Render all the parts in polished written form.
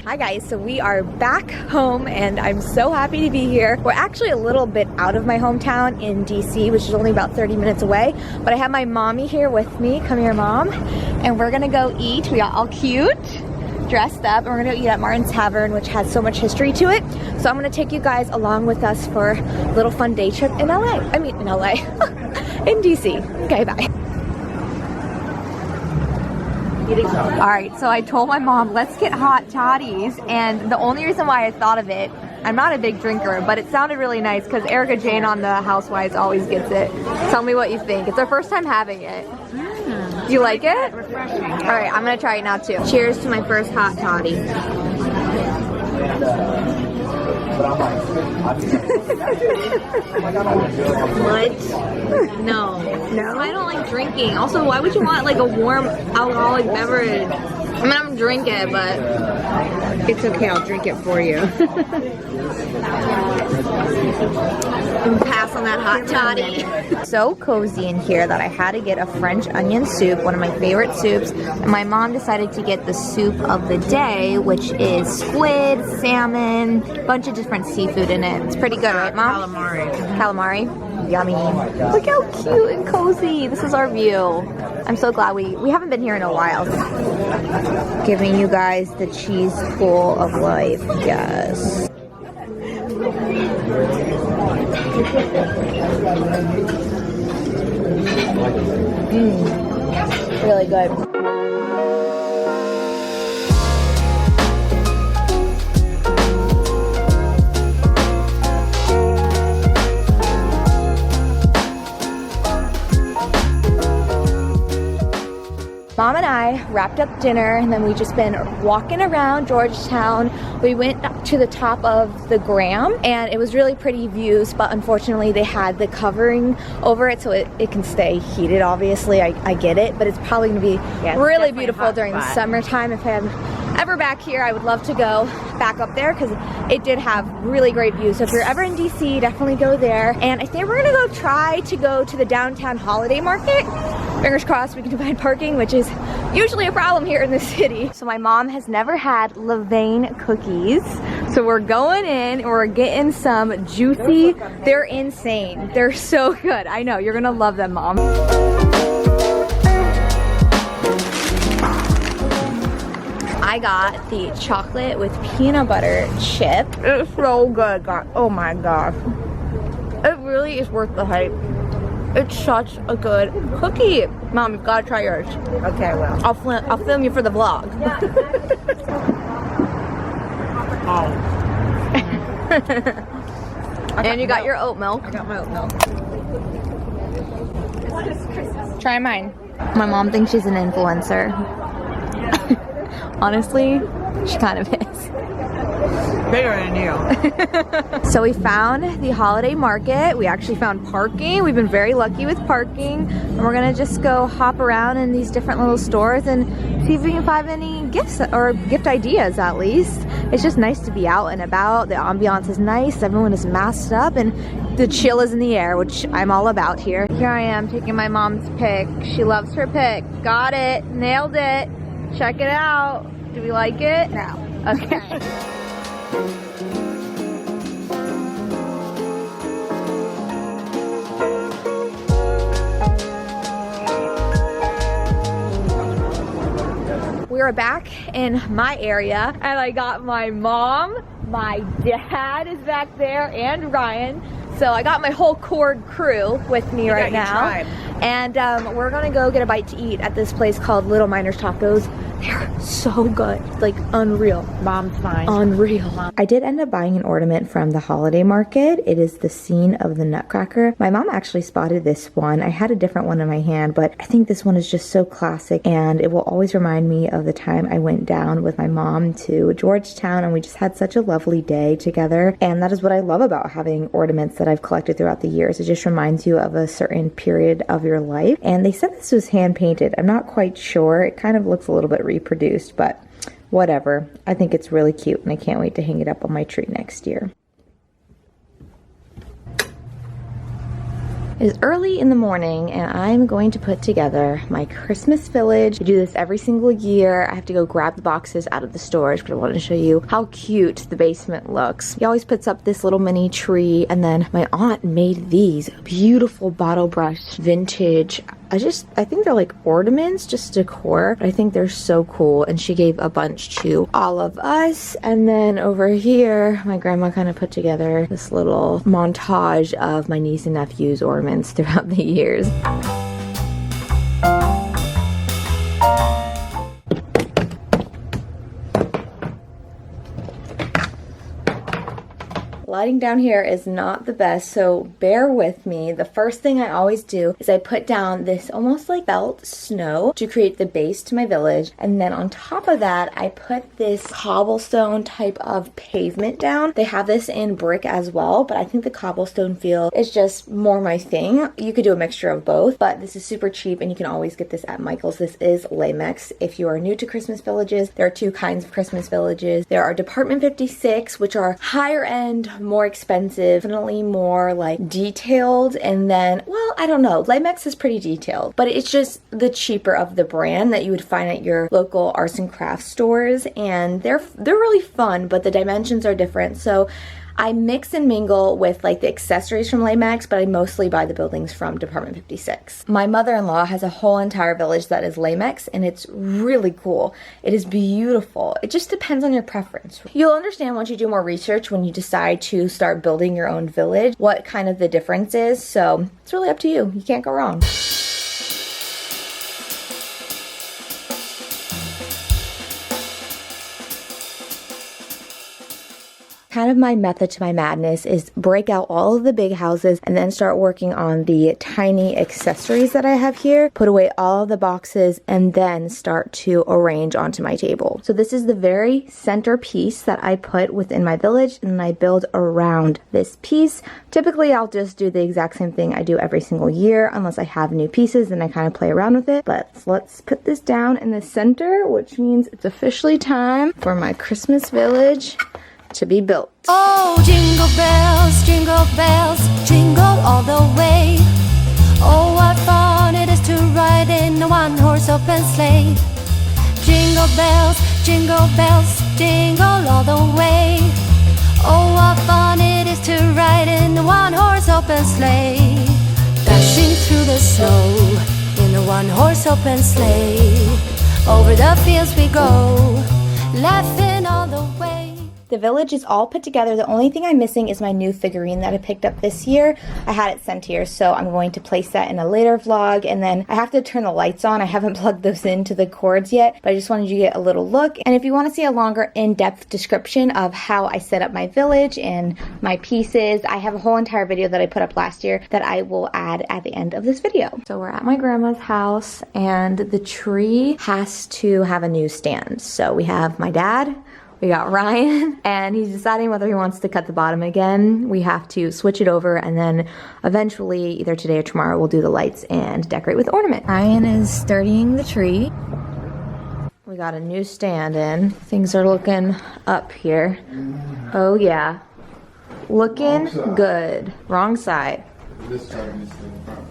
Hi guys, so we are back home and I'm so happy to be here. We're actually a little bit out of my hometown in DC, which is only about 30 minutes away, but I have my mommy here with me. Come here, Mom. And we're gonna go eat. We got all cute, dressed up, and we're gonna go eat at Martin's Tavern, which has so much history to it. So I'm gonna take you guys along with us for a little fun day trip in LA. I mean, in LA, in DC. Okay, bye. Alright, so I told my mom, let's get hot toddies, and the only reason why I thought of it, I'm not a big drinker, but it sounded really nice because Erica Jane on the Housewives always gets it. Tell me what you think. It's our first time having it. Do you like it? Refreshing. Alright, I'm gonna try it now too. Cheers to my first hot toddy. What? No. No? I don't like drinking. Also, why would you want like a warm alcoholic beverage? I mean, I'm drink it, but It's okay, I'll drink it for you. pass on that hot toddy. So cozy in here that I had to get a French onion soup, one of my favorite soups. And my mom decided to get the soup of the day, which is squid, salmon, a bunch of different seafood in it. It's pretty good, right, Mom? Calamari. Calamari. Yummy. Look how cute and cozy. This is our view. I'm so glad we haven't been here in a while. Giving you guys the cheese pool of life. Yes. Really good. Mom and I wrapped up dinner and then we just been walking around Georgetown. We went up to the top of the Graham and it was really pretty views, but unfortunately they had the covering over it so it can stay heated, obviously. I get it, but it's probably gonna be really beautiful during the summertime. If I'm ever back here, I would love to go back up there because it did have really great views. So if you're ever in DC, definitely go there. And I think we're gonna try to go to the downtown holiday market. Fingers crossed we can find parking, which is usually a problem here in the city. So my mom has never had Levain cookies. So we're going in and we're getting some juicy, they're insane. They're so good. I know, you're gonna love them, Mom. I got the chocolate with peanut butter chip. It's so good, God. Oh my gosh. It really is worth the hype. It's such a good cookie. Mom, you've got to try yours. Okay, well. I'll film you for the vlog. And you got your oat milk. I got my oat milk. Try mine. My mom thinks she's an influencer. Honestly, she kind of is. Bigger than you. So we found the holiday market. We actually found parking. We've been very lucky with parking. And we're gonna just go hop around in these different little stores and see if we can find any gifts or gift ideas at least. It's just nice to be out and about. The ambiance is nice. Everyone is masked up and the chill is in the air, which I'm all about here. Here I am taking my mom's pick. She loves her pick. Got it. Nailed it. Check it out. Do we like it? No. Okay. We are back in my area and I got my mom, my dad is back there, and Ryan. So I got my whole Cord crew with me right now. And we're gonna go get a bite to eat at this place called Little Miners Tacos. They're so good, like unreal. Mom's fine. Unreal. I did end up buying an ornament from the holiday market. It is the scene of the Nutcracker. My mom actually spotted this one. I had a different one in my hand, but I think this one is just so classic and it will always remind me of the time I went down with my mom to Georgetown and we just had such a lovely day together. And that is what I love about having ornaments that I've collected throughout the years. It just reminds you of a certain period of your life. And they said this was hand painted. I'm not quite sure. It kind of looks a little bit reproduced, but whatever. I think it's really cute and I can't wait to hang it up on my tree next year. It is early in the morning and I'm going to put together my Christmas village. I do this every single year. I have to go grab the boxes out of the storage, but I wanted to show you how cute the basement looks. He always puts up this little mini tree, and then my aunt made these beautiful bottle brush vintage. I think they're like ornaments, just decor, but I think they're so cool, and she gave a bunch to all of us. And then over here, my grandma kind of put together this little montage of my niece and nephew's ornaments throughout the years. Lighting down here is not the best, so bear with me. The first thing I always do is I put down this almost like felt snow to create the base to my village, and then on top of that I put this cobblestone type of pavement down. They have this in brick as well, but I think the cobblestone feel is just more my thing. You could do a mixture of both, but this is super cheap and you can always get this at Michael's. This is Lamex. If you are new to Christmas villages, there are two kinds of Christmas villages. There are Department 56, which are higher end, more expensive, definitely more like detailed, and then, well, I don't know, Lamex is pretty detailed, but it's just the cheaper of the brand that you would find at your local arts and crafts stores, and they're really fun, but the dimensions are different. So I mix and mingle with like the accessories from Lamex, but I mostly buy the buildings from Department 56. My mother-in-law has a whole entire village that is Lamex, and it's really cool. It is beautiful. It just depends on your preference. You'll understand once you do more research when you decide to start building your own village, what kind of the difference is. So it's really up to you. You can't go wrong. Kind of my method to my madness is break out all of the big houses and then start working on the tiny accessories that I have here, put away all of the boxes, and then start to arrange onto my table. So this is the very center piece that I put within my village, and then I build around this piece. Typically I'll just do the exact same thing I do every single year, unless I have new pieces and I kind of play around with it. But let's put this down in the center, which means it's officially time for my Christmas village to be built. Oh, jingle bells, jingle all the way. Oh, what fun it is to ride in a one-horse open sleigh. Jingle bells, jingle all the way. Oh, what fun it is to ride in a one-horse open sleigh. Dashing through the snow in a one-horse open sleigh. Over the fields we go, laughing all the way. The village is all put together. The only thing I'm missing is my new figurine that I picked up this year. I had it sent here, so I'm going to place that in a later vlog. And then I have to turn the lights on. I haven't plugged those into the cords yet, but I just wanted you to get a little look. And if you want to see a longer in-depth description of how I set up my village and my pieces, I have a whole entire video that I put up last year that I will add at the end of this video. So we're at my grandma's house, and the tree has to have a new stand. So we have my dad, we got Ryan, and he's deciding whether he wants to cut the bottom again. We have to switch it over, and then eventually, either today or tomorrow, we'll do the lights and decorate with ornament. Ryan is sturdying the tree. We got a new stand in. Things are looking up here. Oh yeah. Looking good. Wrong side. This side needs to be in front.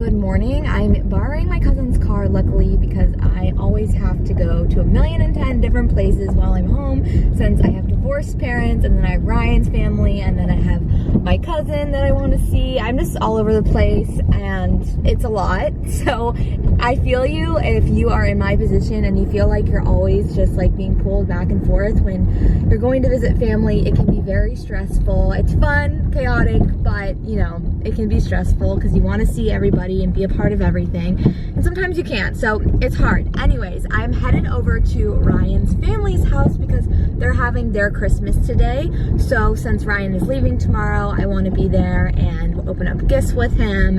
Good morning. I'm borrowing my cousin's car, luckily, because I always have to go to 1,010 different places while I'm home, since I have divorced parents, and then I have Ryan's family, and then I have my cousin that I want to see. I'm just all over the place, and it's a lot. So I feel you if you are in my position and you feel like you're always just like being pulled back and forth when you're going to visit family. It can be very stressful. It's fun, chaotic, but you know, it can be stressful because you want to see everybody and be a part of everything, and sometimes you can't, so it's hard. Anyways, I'm headed over to Ryan's family's house because they're having their Christmas today. So since Ryan is leaving tomorrow, I want to be there and open up gifts with him.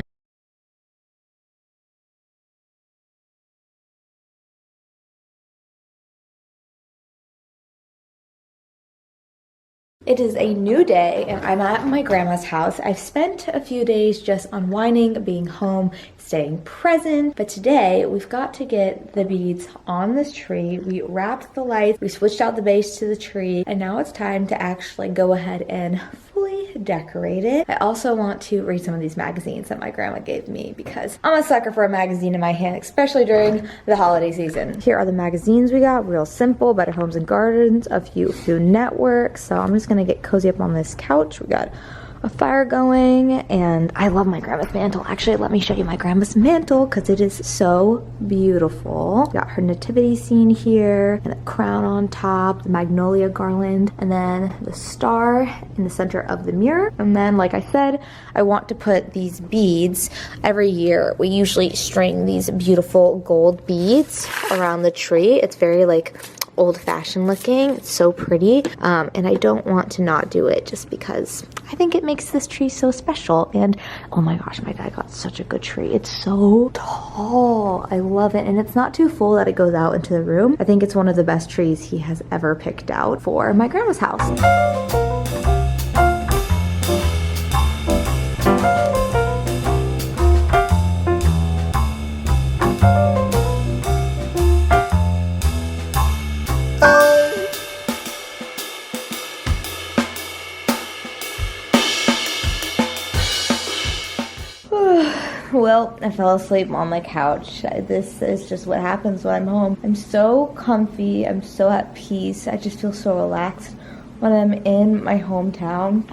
It is a new day and I'm at my grandma's house. I've spent a few days just unwinding, being home, staying present, but today we've got to get the beads on this tree. We wrapped the lights, we switched out the base to the tree, and now it's time to actually go ahead and fully decorate it. I also want to read some of these magazines that my grandma gave me because I'm a sucker for a magazine in my hand, especially during the holiday season. Here are the magazines we got. Real Simple, Better Homes and Gardens, a few Food Network. So I'm just gonna get cozy up on this couch. We got a fire going, and I love my grandma's mantle. Actually, let me show you my grandma's mantle because it is so beautiful. Got her nativity scene here, and the crown on top, the magnolia garland, and then the star in the center of the mirror. And then, like I said, I want to put these beads. Every year, we usually string these beautiful gold beads around the tree. It's very like old-fashioned looking. It's so pretty, and I don't want to not do it just because I think it makes this tree so special. And oh my gosh, my dad got such a good tree. It's so tall. I love it, and it's not too full that it goes out into the room. I think it's one of the best trees he has ever picked out for my grandma's house. Well, I fell asleep on the couch. This is just what happens when I'm home. I'm so comfy. I'm so at peace. I just feel so relaxed when I'm in my hometown.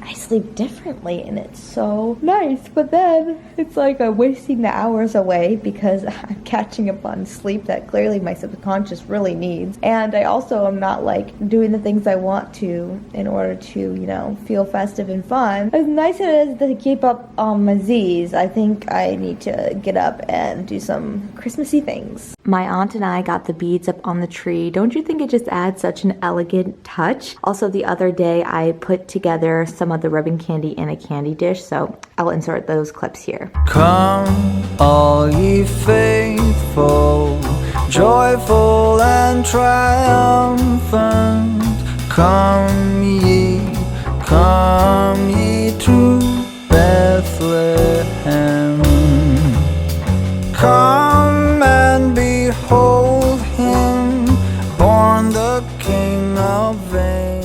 I sleep differently and it's so nice, but then it's like I'm wasting the hours away because I'm catching up on sleep that clearly my subconscious really needs. And I also am not like doing the things I want to in order to, you know, feel festive and fun. As nice as it is to keep up on my Z's, I think I need to get up and do some Christmassy things. My aunt and I got the beads up on the tree. Don't you think it just adds such an elegant touch? Also, the other day I put together some of the ribbon candy in a candy dish, so I'll insert those clips here. Come, all ye faithful, joyful and triumphant. Come ye to Bethlehem. Come and behold him, born the King of Angels.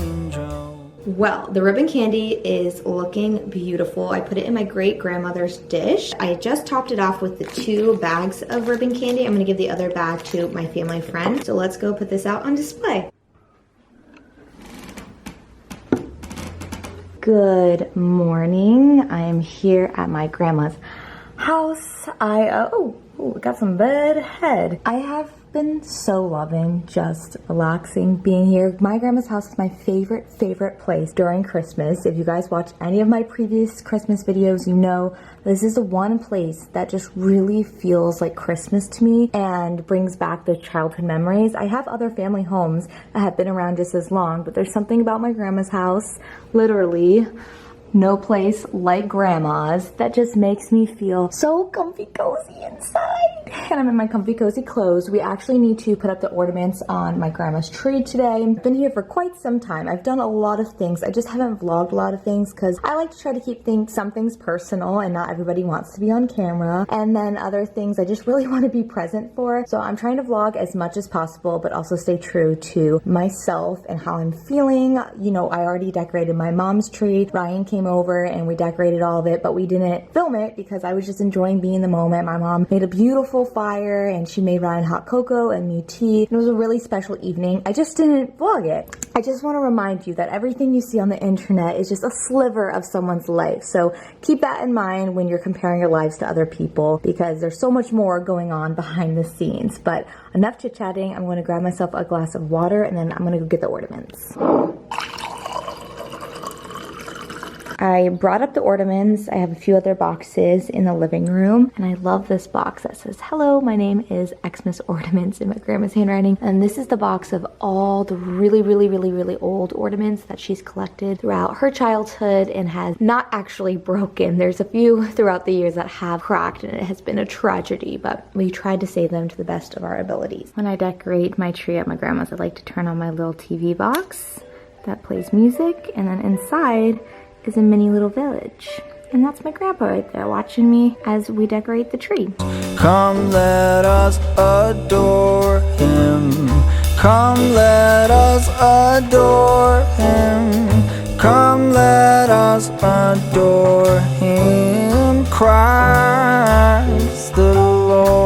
Well, the ribbon candy is looking beautiful. I put it in my great grandmother's dish. I just topped it off with the 2 bags of ribbon candy. I'm gonna give the other bag to my family friend. So let's go put this out on display. Good morning. I am here at my grandma's house. We got some bed head. I have been so loving just relaxing, being here. My grandma's house is my favorite place during Christmas. If you guys watch any of my previous Christmas videos, you know this is the one place that just really feels like Christmas to me and brings back those childhood memories. I have other family homes that have been around just as long, but there's something about my grandma's house, literally no place like grandma's, that just makes me feel so comfy cozy inside. And I'm in my comfy cozy clothes. We actually need to put up the ornaments on my grandma's tree today. I've been here for quite some time. I've done a lot of things. I just haven't vlogged a lot of things because I like to try to keep some things personal, and not everybody wants to be on camera. And then other things I just really want to be present for. So I'm trying to vlog as much as possible, but also stay true to myself and how I'm feeling. You know, I already decorated my mom's tree. Ryan came over and we decorated all of it, but we didn't film it because I was just enjoying being in the moment. My mom made a beautiful fire and she made Ryan hot cocoa and me tea. It was a really special evening. I just didn't vlog it. I just want to remind you that everything you see on the internet is just a sliver of someone's life. So keep that in mind when you're comparing your lives to other people, because there's so much more going on behind the scenes. But enough chit-chatting. I'm going to grab myself a glass of water and then I'm going to go get the ornaments. I brought up the ornaments. I have a few other boxes in the living room, and I love this box that says, "Hello, my name is Xmas Ornaments," in my grandma's handwriting. And this is the box of all the really old ornaments that she's collected throughout her childhood and has not actually broken. There's a few throughout the years that have cracked, and it has been a tragedy, but we tried to save them to the best of our abilities. When I decorate my tree at my grandma's, I like to turn on my little TV box. that plays music, and then inside is a mini little village. And that's my grandpa right there watching me as we decorate the tree. Come, let us adore him. Come, let us adore him. Come, let us adore him. Christ the Lord.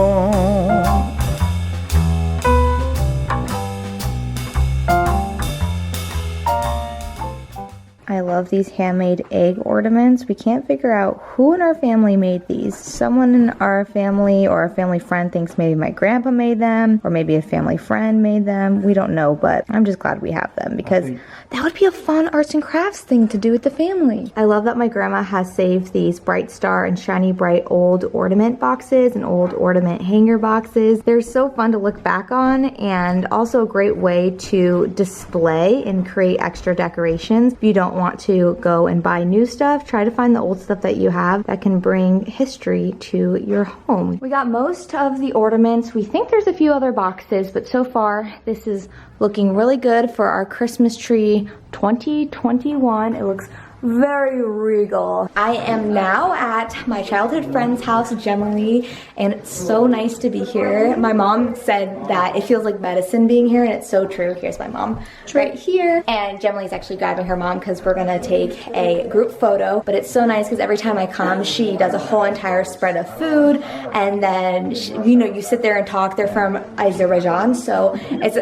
I love these handmade egg ornaments. We can't figure out who in our family made these. Someone in our family or a family friend thinks maybe my grandpa made them, or maybe a family friend made them. We don't know, but I'm just glad we have them because that would be a fun arts and crafts thing to do with the family. I love that my grandma has saved these Bright Star and Shiny Bright old ornament boxes and old ornament hanger boxes. They're so fun to look back on, and also a great way to display and create extra decorations. If you don't want to go and buy new stuff, try to find the old stuff that you have that can bring history to your home. We got most of the ornaments. We think there's a few other boxes, but so far this is looking really good for our Christmas tree 2021. It looks very regal. I am now at my childhood friend's house, Gemily, and it's so nice to be here. My mom said that it feels like medicine being here, and it's so true. Here's my mom right here. And Gemily's actually grabbing her mom because we're gonna take a group photo. But it's so nice because every time I come, she does a whole entire spread of food, and then she, you know, you sit there and talk. They're from Azerbaijan, so it's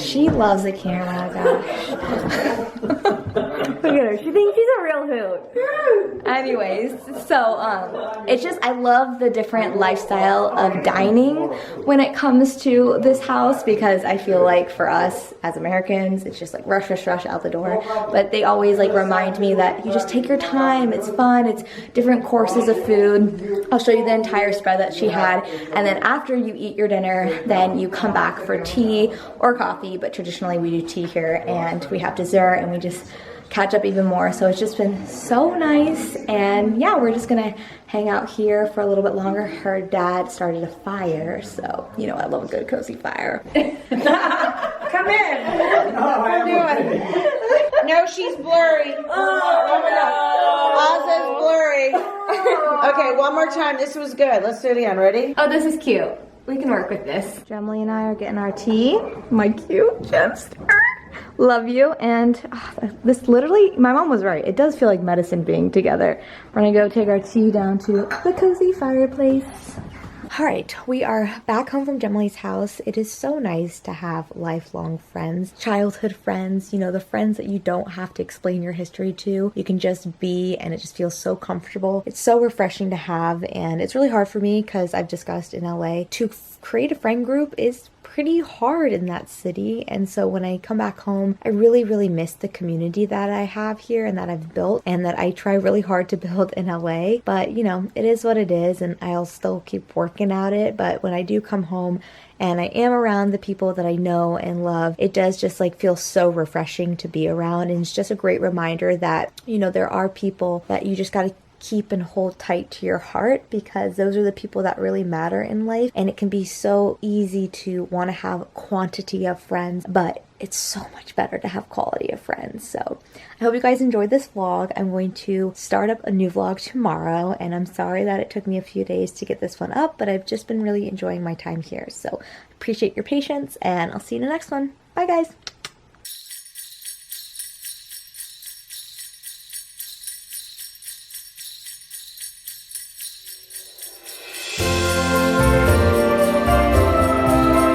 she loves the camera, gosh. Look at her, she thinks she's a real hoot. Anyways, so it's just, I love the different lifestyle of dining when it comes to this house, because I feel like for us as Americans, it's just like rush, rush, rush out the door. But they always like remind me that you just take your time, it's fun, it's different courses of food. I'll show you the entire spread that she had, and then after you eat your dinner, then you come back for tea or coffee, but traditionally we do tea here, and we have dessert, and we just catch up even more. So it's just been so nice, and yeah, we're just gonna hang out here for a little bit longer. Her dad started a fire, so you know I love a good cozy fire. Come in. What are you doing? No, she's blurry. Oh my God. Ozza's blurry. Okay, one more time. This was good. Let's do it again. Ready? Oh, this is cute. We can work with this. Gemily and I are getting our tea. My cute gemster. Love you. And this literally, my mom was right. It does feel like medicine being together. We're gonna go take our tea down to the cozy fireplace. All right, we are back home from Gemily's house. It is so nice to have lifelong friends, childhood friends, you know, the friends that you don't have to explain your history to. You can just be, and it just feels so comfortable. It's so refreshing to have, and it's really hard for me because I've discussed in LA to create a friend group is pretty hard in that city. And so when I come back home, I really, really miss the community that I have here and that I've built, and that I try really hard to build in LA. But you know, it is what it is, and I'll still keep working at it. But when I do come home and I am around the people that I know and love, it does just like feel so refreshing to be around. And it's just a great reminder that, you know, there are people that you just gotta keep and hold tight to your heart, because those are the people that really matter in life. And it can be so easy to want to have quantity of friends, but it's so much better to have quality of friends. So I hope you guys enjoyed this vlog. I'm going to start up a new vlog tomorrow, and I'm sorry that it took me a few days to get this one up, but I've just been really enjoying my time here. So I appreciate your patience, and I'll see you in the next one. Bye guys.